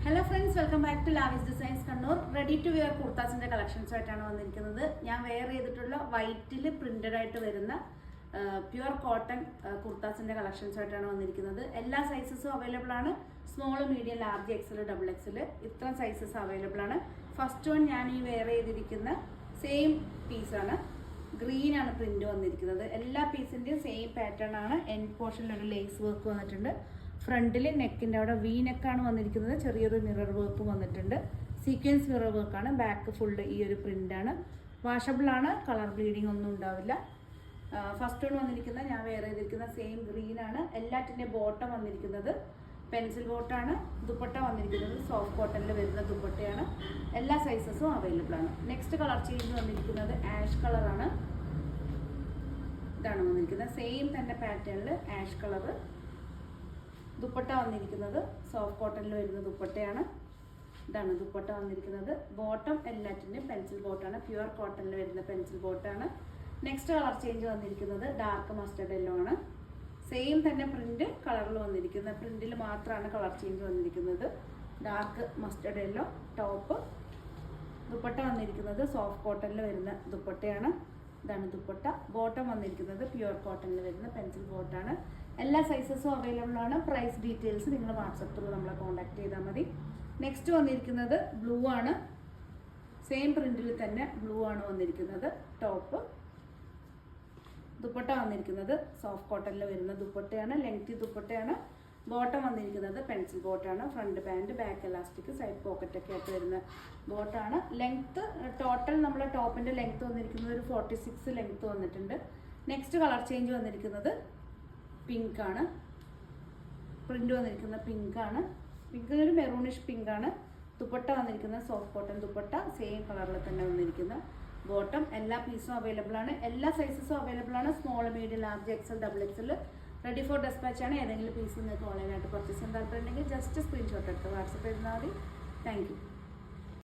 Hello friends, welcome back to Lavis designs Kannur. Ready to wear കുർത്താസിന്റെ collections ആയിട്ടാണ് വന്നിരിക്കുന്നത്. ഞാൻ വെയർ ചെയ്തിട്ടുള്ള വൈറ്റിൽ പ്രിന്റഡ് ആയിട്ട് വരുന്ന പ്യുവർ കോട്ടൺ കുർത്താസിന്റെ കളക്ഷൻസ് ആയിട്ടാണ് വന്നിരിക്കുന്നത്. എല്ലാ സൈസസും അവൈലബിൾ ആണ്. Small, medium, large, XL, double XL ഇത്ര സൈസസ് അവൈലബിൾ ആണ്. ഫസ്റ്റ് വൺ ഞാൻ ഈ വെയർ ചെയ്തിരിക്കുന്ന സെയിം പീസാണ്. ഗ്രീൻ ആണ് പ്രിന്റ് വന്നിരിക്കുന്നത്. എല്ലാ പീസിന്റെയും സെയിം പാറ്റേൺ ആണ്. എൻഡ് പോർഷനിൽ ഒരു ലേസ് വർക്ക് വന്നിട്ടുണ്ട്. ഫ്രണ്ടിൽ നെക്കിൻ്റെ അവിടെ വി നെക്കാണ് വന്നിരിക്കുന്നത്. ചെറിയൊരു മിറർ വർക്ക് വന്നിട്ടുണ്ട്. സീക്വൻസ് മിറർ വർക്കാണ്. ബാക്ക് ഫുള്ള് ഈ ഒരു പ്രിൻ്റാണ്. വാഷബിൾ ആണ്. കളർ ബ്ലീഡിങ് ഒന്നും ഉണ്ടാവില്ല. ഫസ്റ്റ് വൺ വന്നിരിക്കുന്ന ഞാൻ വെയർ ചെയ്തിരിക്കുന്ന സെയിം ഗ്രീൻ ആണ്. എല്ലാറ്റിൻ്റെ ബോട്ടം വന്നിരിക്കുന്നത് പെൻസിൽ ബോട്ടാണ്. ദുപ്പട്ട വന്നിരിക്കുന്നത് സോഫ്റ്റ് കോട്ടണിൽ വരുന്ന ദുപ്പട്ടയാണ്. എല്ലാ സൈസസും അവൈലബിൾ ആണ്. നെക്സ്റ്റ് കളർ ചേഞ്ച് വന്നിരിക്കുന്നത് ആഷ് കളറാണ്. ഇതാണ് വന്നിരിക്കുന്നത്. സെയിം തന്നെ പാറ്റേണിൽ ആഷ് കളറ്. ദുപ്പട്ട വന്നിരിക്കുന്നത് സോഫ്റ്റ് കോട്ടണിൽ വരുന്ന ദുപ്പട്ടയാണ്. ഇതാണ് ദുപ്പട്ട വന്നിരിക്കുന്നത്. ബോട്ടം എല്ലാറ്റിൻ്റെയും പെൻസിൽ ബോട്ടാണ്. പ്യുവർ കോട്ടണിൽ വരുന്ന പെൻസിൽ ബോട്ടാണ്. നെക്സ്റ്റ് കളർ ചേഞ്ച് വന്നിരിക്കുന്നത് ഡാർക്ക് മസ്റ്റർഡ് യെല്ലോ ആണ്. സെയിം തന്നെ പ്രിന്റ് കളറിൽ വന്നിരിക്കുന്ന പ്രിന്റിൽ മാത്രമാണ് കളർ ചേഞ്ച് വന്നിരിക്കുന്നത്. Dark mustard yellow top. Dupatta വന്നിരിക്കുന്നത് സോഫ്റ്റ് കോട്ടണിൽ വരുന്ന ദുപ്പട്ടയാണ്. ഇതാണ് ദുപ്പട്ട. ബോട്ടം വന്നിരിക്കുന്നത് പ്യുവർ കോട്ടണിൽ വരുന്ന പെൻസിൽ ബോട്ടാണ്. എല്ലാ സൈസസും അവൈലബിൾ ആണ്. പ്രൈസ് ഡീറ്റെയിൽസ് നിങ്ങൾ വാട്സപ്പ് ത്രൂ നമ്മളെ കോൺടാക്ട് ചെയ്താൽ മതി. നെക്സ്റ്റ് വന്നിരിക്കുന്നത് ബ്ലൂ ആണ്. സെയിം പ്രിന്റിൽ തന്നെ ബ്ലൂ ആണ് വന്നിരിക്കുന്നത്. ടോപ്പ്. ദുപ്പട്ട വന്നിരിക്കുന്നത് സോഫ്റ്റ് കോട്ടണിൽ വരുന്ന ദുപ്പട്ടയാണ്. ലെങ്തി ദുപ്പട്ടയാണ്. ബോട്ടം വന്നിരിക്കുന്നത് പെൻസിൽ ബോട്ടാണ്. Front pant, back elastic, side pocket ഒക്കെ ആയിട്ട് വരുന്ന ബോട്ടാണ്. ലെങ്ത്ത് ടോട്ടൽ നമ്മുടെ ടോപ്പിന്റെ ലെങ്ത്ത് വന്നിരിക്കുന്നത് ഒരു 46 ലെങ്ത്ത് വന്നിട്ടുണ്ട്. നെക്സ്റ്റ് കളർ ചേഞ്ച് വന്നിരിക്കുന്നത് പിങ്ക് ആണ്. പ്രിന്റ് വന്നിരിക്കുന്ന പിങ്ക് ആണ്. പിങ്ക് ഒരു മെറൂണിഷ് പിങ്ക് ആണ്. ദുപ്പട്ട വന്നിരിക്കുന്ന സോഫ്റ്റ് കോട്ടൺ ദുപ്പട്ട. സെയിം കളറിൽ തന്നെ വന്നിരിക്കുന്ന ബോട്ടം. എല്ലാ പീസും അവൈലബിൾ ആണ്. എല്ലാ സൈസസും അവൈലബിൾ ആണ്. Small, medium, large, XL, double XL ready for dispatch ആണ്. ഏതെങ്കിലും പീസ് നിങ്ങൾക്ക് ഓൺലൈനായിട്ട് പർച്ചേസ് ചെയ്യാൻ താല്പര്യമുണ്ടെങ്കിൽ ജസ്റ്റ് സ്ക്രീൻഷോട്ട് എടുത്ത് വാട്സപ്പ് ചെയ്താൽ മതി. Thank you.